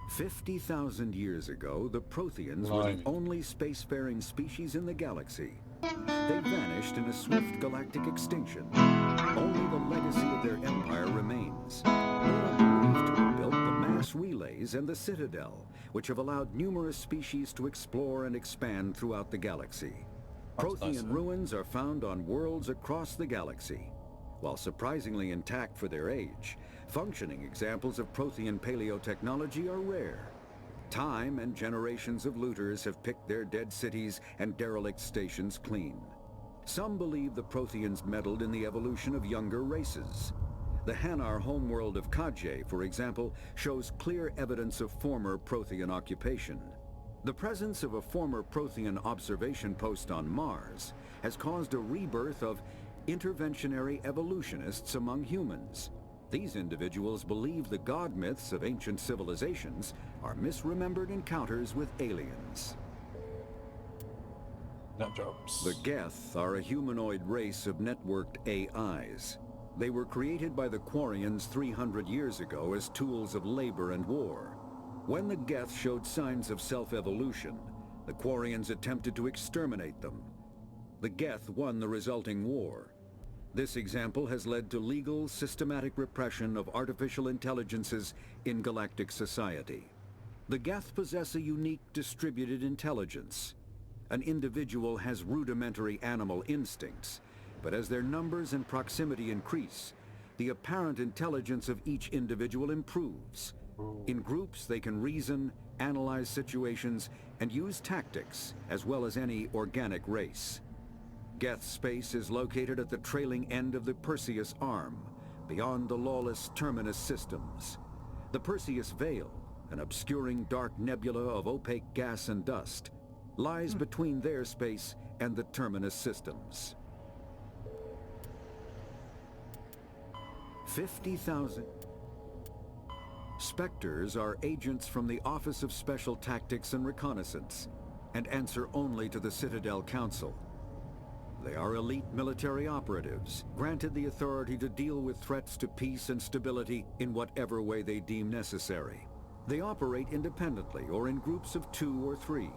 50,000 years ago, the Protheans were the only spacefaring species in the galaxy. They vanished in a swift galactic extinction. Only the legacy of their empire remains. They are believed to have built the mass relays and the Citadel, which have allowed numerous species to explore and expand throughout the galaxy. Prothean ruins are found on worlds across the galaxy. While surprisingly intact for their age, functioning examples of Prothean paleotechnology are rare. Time and generations of looters have picked their dead cities and derelict stations clean. Some believe the Protheans meddled in the evolution of younger races. The Hanar homeworld of Kajay, for example, shows clear evidence of former Prothean occupation. The presence of a former Prothean observation post on Mars has caused a rebirth of interventionary evolutionists among humans. These individuals believe the god myths of ancient civilizations are misremembered encounters with aliens. Nut jobs. The Geth are a humanoid race of networked AIs. They were created by the Quarians 300 years ago as tools of labor and war. When the Geth showed signs of self-evolution, the Quarians attempted to exterminate them. The Geth won the resulting war. This example has led to legal, systematic repression of artificial intelligences in galactic society. The Geth possess a unique distributed intelligence. An individual has rudimentary animal instincts, but as their numbers and proximity increase, the apparent intelligence of each individual improves. In groups, they can reason, analyze situations, and use tactics, as well as any organic race. Geth space is located at the trailing end of the Perseus Arm, beyond the lawless Terminus systems. The Perseus Veil, an obscuring dark nebula of opaque gas and dust, lies between their space and the Terminus systems. 50,000. Spectres are agents from the Office of Special Tactics and Reconnaissance, and answer only to the Citadel Council. They are elite military operatives, granted the authority to deal with threats to peace and stability in whatever way they deem necessary. They operate independently or in groups of 2 or 3.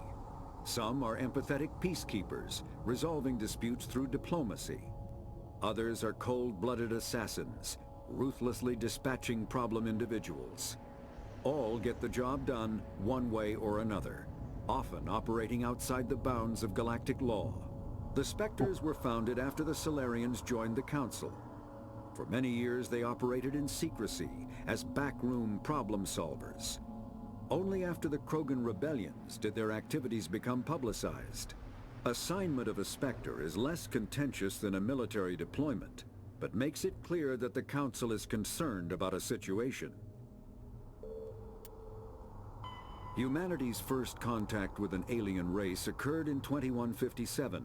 Some are empathetic peacekeepers, resolving disputes through diplomacy. Others are cold-blooded assassins, ruthlessly dispatching problem individuals. All get the job done one way or another, often operating outside the bounds of galactic law. The Spectres were founded after the Solarians joined the Council. For many years they operated in secrecy as backroom problem solvers. Only after the Krogan rebellions did their activities become publicized. Assignment of a Spectre is less contentious than a military deployment, but makes it clear that the Council is concerned about a situation. Humanity's first contact with an alien race occurred in 2157.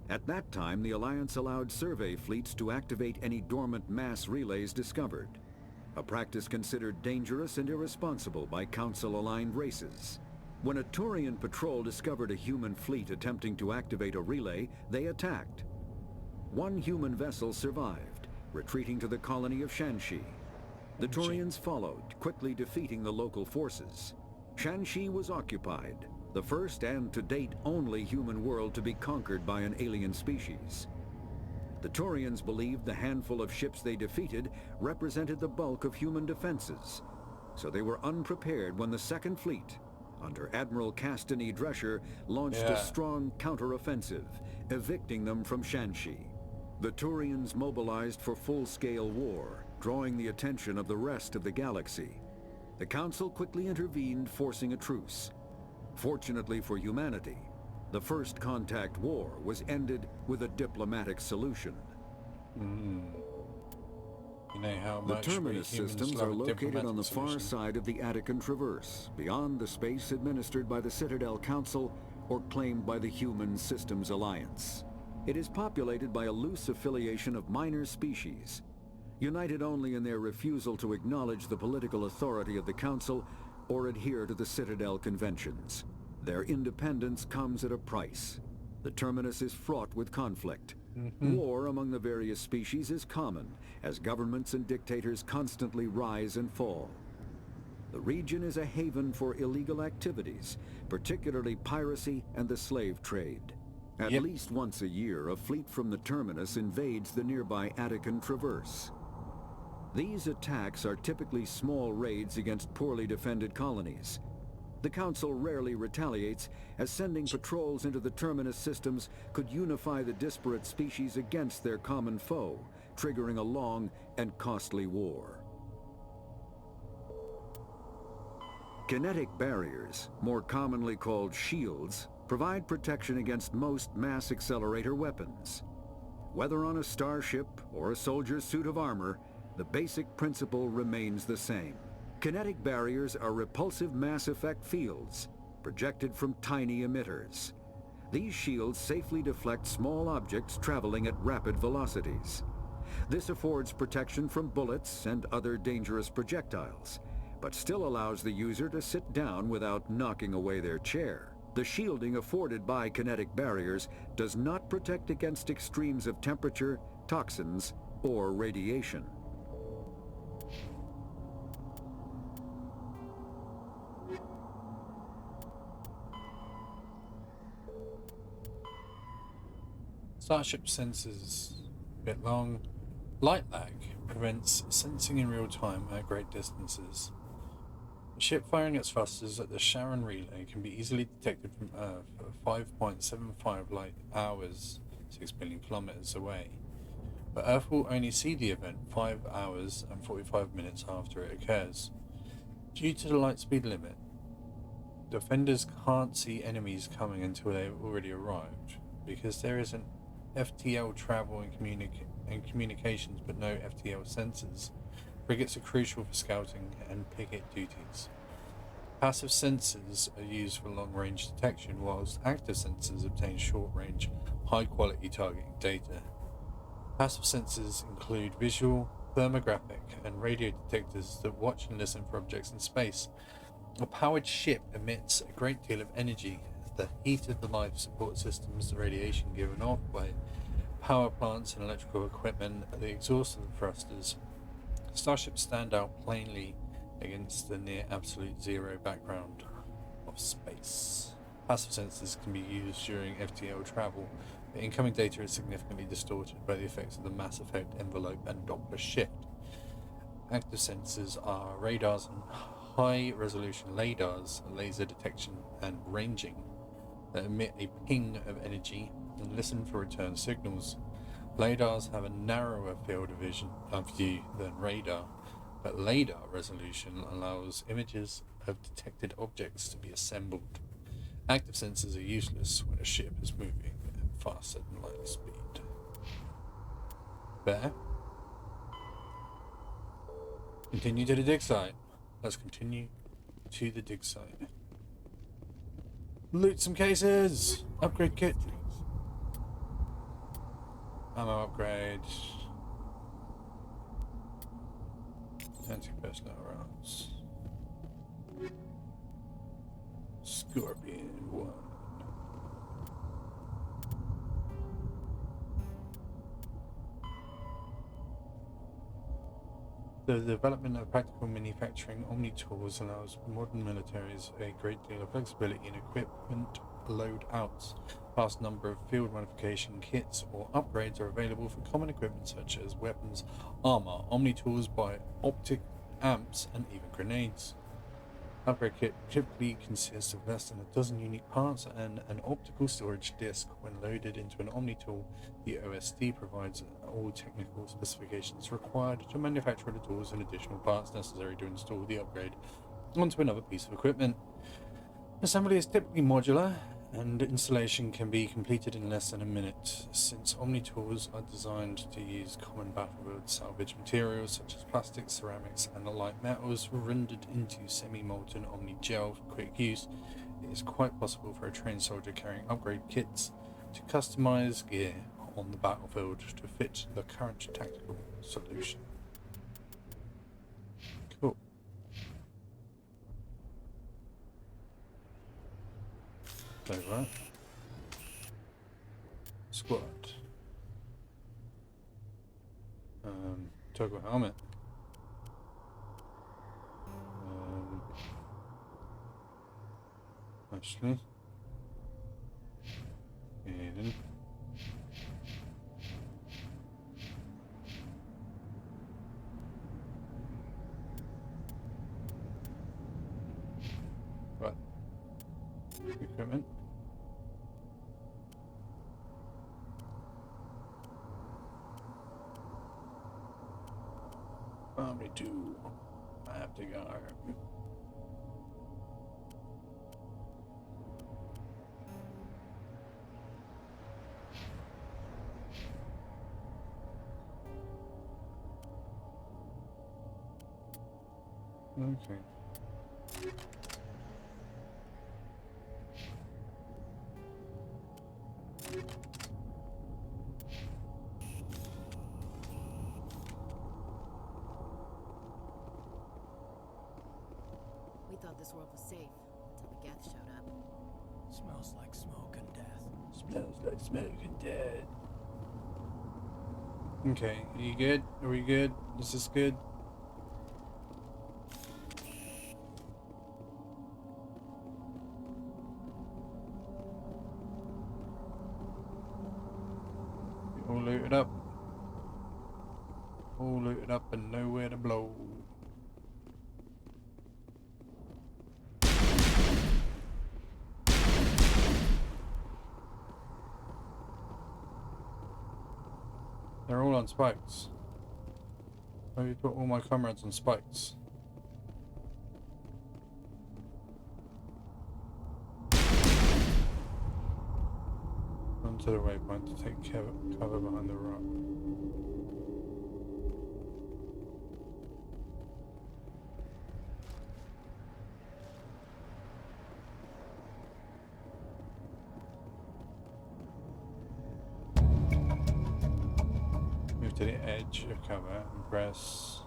At that time, the Alliance allowed survey fleets to activate any dormant mass relays discovered, a practice considered dangerous and irresponsible by Council-aligned races. When a Turian patrol discovered a human fleet attempting to activate a relay, they attacked. One human vessel survived, retreating to the colony of Shanxi. The Turians followed, quickly defeating the local forces. Shanxi was occupied, the first and to date only human world to be conquered by an alien species. The Turians believed the handful of ships they defeated represented the bulk of human defenses, so they were unprepared when the Second Fleet, under Admiral Castany Drescher, launched a strong counter-offensive, evicting them from Shanxi. The Turians mobilized for full-scale war, drawing the attention of the rest of the galaxy. The Council quickly intervened, forcing a truce. Fortunately for humanity, the First Contact War was ended with a diplomatic solution. You know how The much Terminus systems are located on the far side of the Attican Traverse, beyond the space administered by the Citadel Council or claimed by the Human Systems Alliance. It is populated by a loose affiliation of minor species, united only in their refusal to acknowledge the political authority of the Council or adhere to the Citadel Conventions. Their independence comes at a price. The Terminus is fraught with conflict. War among the various species is common, as governments and dictators constantly rise and fall. The region is a haven for illegal activities, particularly piracy and the slave trade. At Yep. least once a year, a fleet from the terminus invades the nearby Attican Traverse. These attacks are typically small raids against poorly defended colonies. The Council rarely retaliates, as sending patrols into the terminus systems could unify the disparate species against their common foe, triggering a long and costly war. Kinetic barriers, more commonly called shields, provide protection against most mass accelerator weapons. Whether on a starship or a soldier's suit of armor, the basic principle remains the same. Kinetic barriers are repulsive mass effect fields, projected from tiny emitters. These shields safely deflect small objects traveling at rapid velocities. This affords protection from bullets and other dangerous projectiles, but still allows the user to sit down without knocking away their chair. The shielding afforded by kinetic barriers does not protect against extremes of temperature, toxins, or radiation. Starship sensors. A bit long. Light lag prevents sensing in real time at great distances. The ship firing its thrusters at the Saren relay can be easily detected from Earth at 5.75 light hours, 6 billion kilometers away. But Earth will only see the event 5 hours and 45 minutes after it occurs. Due to the light speed limit, defenders can't see enemies coming until they've already arrived, because there isn't FTL travel and communications but no FTL sensors. Frigates are crucial for scouting and picket duties. Passive sensors are used for long-range detection, whilst active sensors obtain short-range, high-quality targeting data. Passive sensors include visual, thermographic, and radio detectors that watch and listen for objects in space. A powered ship emits a great deal of energy as the heat of the life support systems, the radiation given off by power plants and electrical equipment, the exhaust of the thrusters. Starships stand out plainly against the near absolute zero background of space. Passive sensors can be used during FTL travel, but incoming data is significantly distorted by the effects of the mass effect, envelope, and Doppler shift. Active sensors are radars and high-resolution LiDARs, laser detection and ranging, that emit a ping of energy and listen for return signals. LiDARs have a narrower field of view than radar, but LiDAR resolution allows images of detected objects to be assembled. Active sensors are useless when a ship is moving at faster than light speed. There. Continue to the dig site. Let's continue to the dig site. Loot some cases! Upgrade kit. Ammo upgrade. Anti-personnel rounds. Scorpion 1. The development of practical manufacturing omni-tools allows modern militaries a great deal of flexibility in equipment load-outs. Vast number of field modification kits or upgrades are available for common equipment such as weapons, armor, omni-tools by optic amps, and even grenades. Upgrade kit typically consists of less than a dozen unique parts and an optical storage disc. When loaded into an omni-tool, the OSD provides all technical specifications required to manufacture the tools and additional parts necessary to install the upgrade onto another piece of equipment. Assembly is typically modular, and installation can be completed in less than a minute. Since omni-tools are designed to use common battlefield salvage materials such as plastics, ceramics, and light metals rendered into semi-molten omni-gel for quick use, it is quite possible for a trained soldier carrying upgrade kits to customize gear on the battlefield to fit the current tactical solution. Cool. Over. Squad. Toggle helmet. actually. Hidden. What? Equipment. Probably two. I have to go. Okay. We thought this world was safe until the Geth showed up. Smells like smoke and death. Smells like smoke and dead. Okay, are you good? Are we good? Is this good? All looted up. All looted up and nowhere to blow. They're all on spikes. Why you put all my comrades on spikes? Onto the waypoint to take cover behind the rock. Move to the edge of cover and press.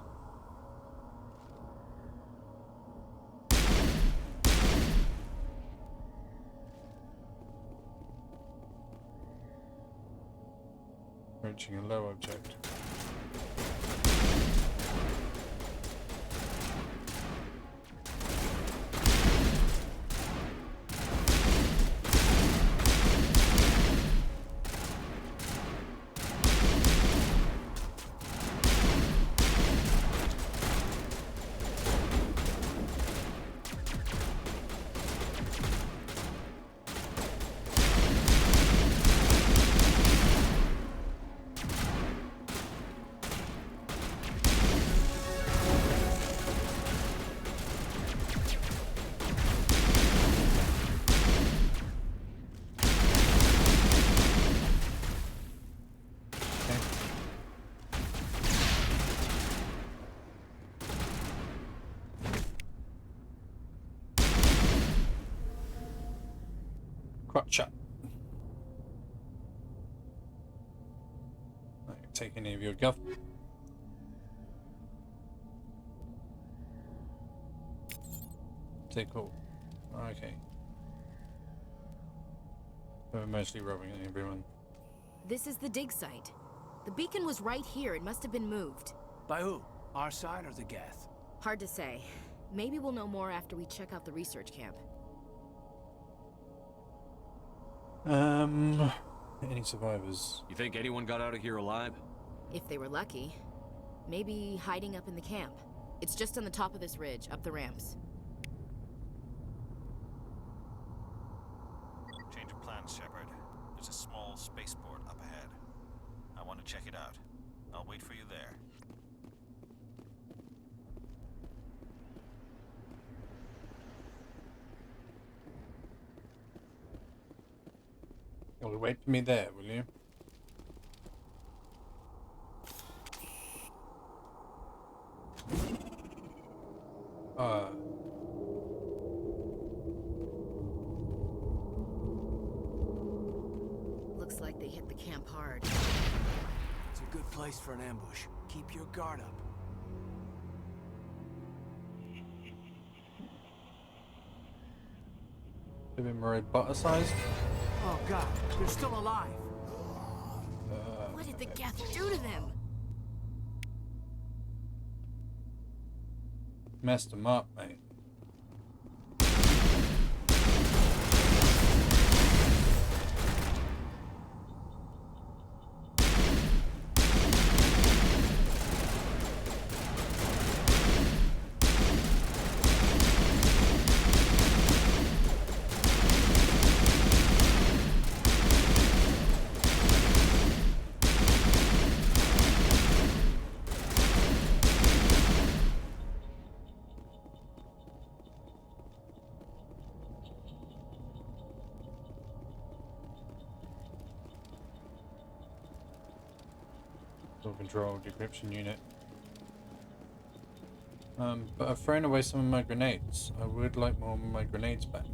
Reaching a low object. Crotch shot. Not gonna take any of your guff. Take all. Okay. We're mostly robbing everyone. This is the dig site. The beacon was right here. It must have been moved. By who? Our side or the Geth? Hard to say. Maybe we'll know more after we check out the research camp. Any survivors? You think anyone got out of here alive? If they were lucky. Maybe hiding up in the camp. It's just on the top of this ridge, up the ramps. Change of plans, Shepard. There's a small spaceport up ahead. I want to check it out. I'll wait for you there. You'll wait for me there, will you? Looks like they hit the camp hard. It's a good place for an ambush. Keep your guard up. They've been more butter-sized. Oh god, they're still alive. What did the Geth do to them? Messed them up, mate. Full control decryption unit. But I've thrown away some of my grenades. I would like more of my grenades back.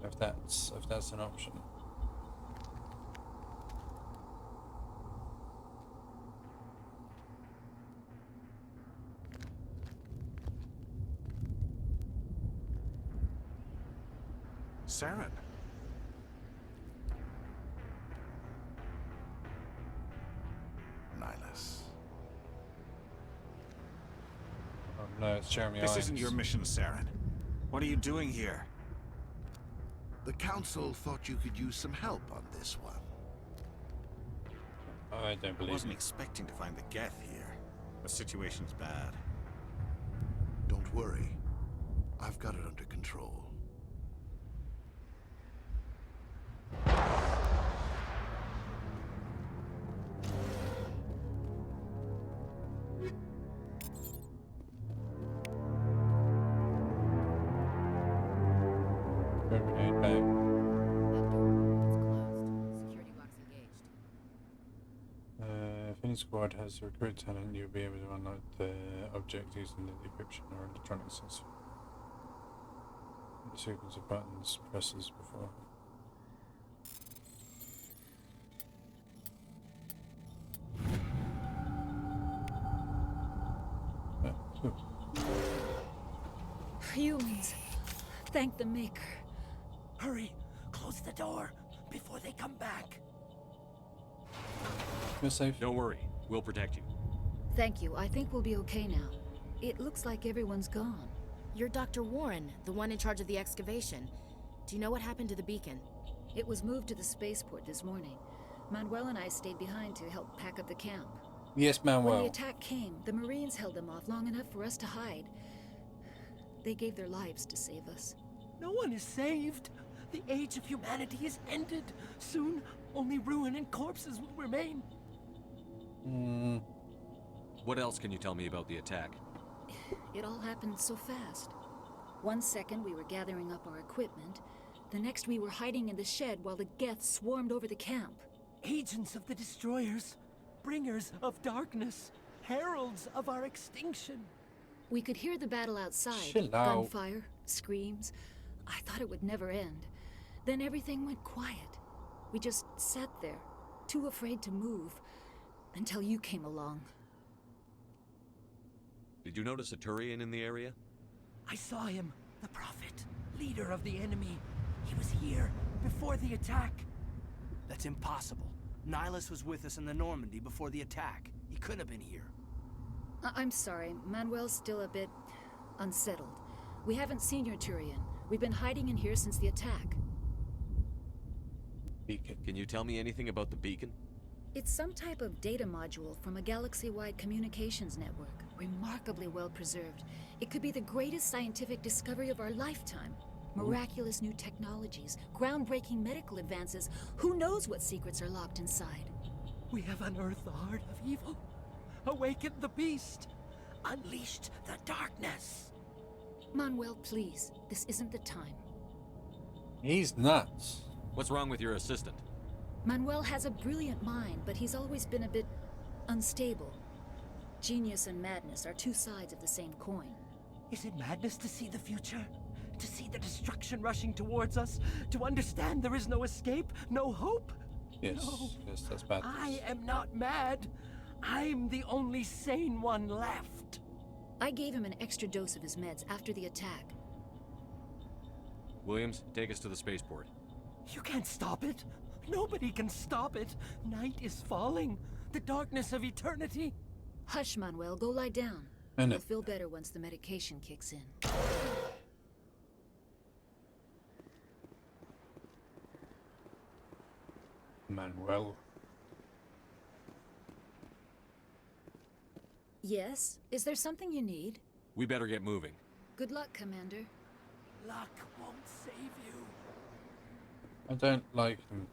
If that's an option. Saren. Nihilus. Oh no, it's Jeremy This Irons. isn't your mission, Saren. What are you doing here? The Council thought you could use some help on this one. I don't I believe wasn't it. expecting to find the Geth here. The situation's bad. Don't worry. I've got it under control. Grenade back. That door, it's closed. Security box engaged. If any squad has a recruit talent, you'll be able to unlock the object using the decryption or electronic sensor. The sequence of buttons presses before. Cool. Humans. Thank the Maker. Hurry! Close the door before they come back. You're safe. Don't worry. We'll protect you. Thank you. I think we'll be okay now. It looks like everyone's gone. You're Dr. Warren, the one in charge of the excavation. Do you know what happened to the beacon? It was moved to the spaceport this morning. Manuel and I stayed behind to help pack up the camp. Yes, When the Manuel. attack came, the Marines held them off long enough for us to hide. They gave their lives to save us. No one is saved. The age of humanity is ended. Soon, only ruin and corpses will remain. What else can you tell me about the attack? It all happened so fast. 1 second we were gathering up our equipment. The next we were hiding in the shed while the Geth swarmed over the camp. Agents of the destroyers, bringers of darkness, heralds of our extinction. We could hear the battle outside. Chill out. Gunfire, screams. I thought it would never end. Then everything went quiet. We just sat there, too afraid to move, until you came along. Did you notice a Turian in the area? I saw him, the Prophet, leader of the enemy. He was here before the attack. That's impossible. Nihilus was with us in the Normandy before the attack. He couldn't have been here. I'm sorry, Manuel's still a bit unsettled. We haven't seen your Turian. We've been hiding in here since the attack. Beacon. Can you tell me anything about the beacon? It's some type of data module from a galaxy-wide communications network. Remarkably well preserved. It could be the greatest scientific discovery of our lifetime. Miraculous new technologies, groundbreaking medical advances. Who knows what secrets are locked inside? We have unearthed the heart of evil, awakened the beast, unleashed the darkness. Manuel, please. This isn't the time. He's nuts. What's wrong with your assistant? Manuel has a brilliant mind, but he's always been a bit unstable. Genius and madness are two sides of the same coin. Is it madness to see the future? To see the destruction rushing towards us? To understand there is no escape, no hope? Yes, No. yes, that's bad. I am not mad. I'm the only sane one left. I gave him an extra dose of his meds after the attack. Williams, take us to the spaceport. You can't stop it. Nobody can stop it. Night is falling. The darkness of eternity. Hush, Manuel, go lie down. I know. You'll feel better once the medication kicks in. Manuel. Yes? Is there something you need? We better get moving. Good luck, Commander. Luck won't save you. I don't like him.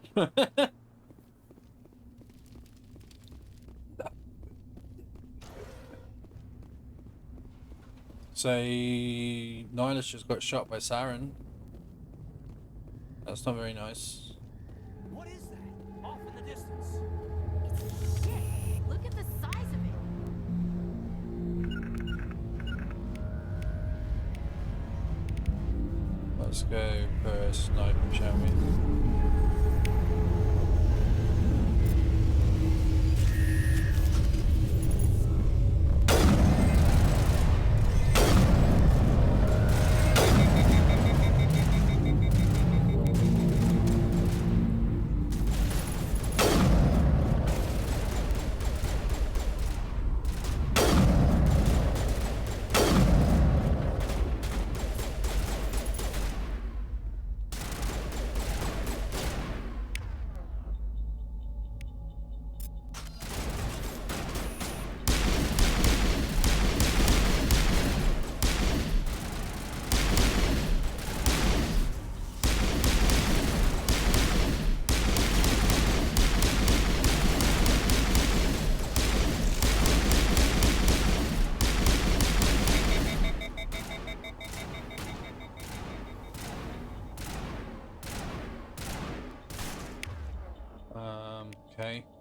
Say, Nihilus just got shot by Saren. That's not very nice. What is that? Off in the distance. It's Let's go for a sniper, shall we? Okay.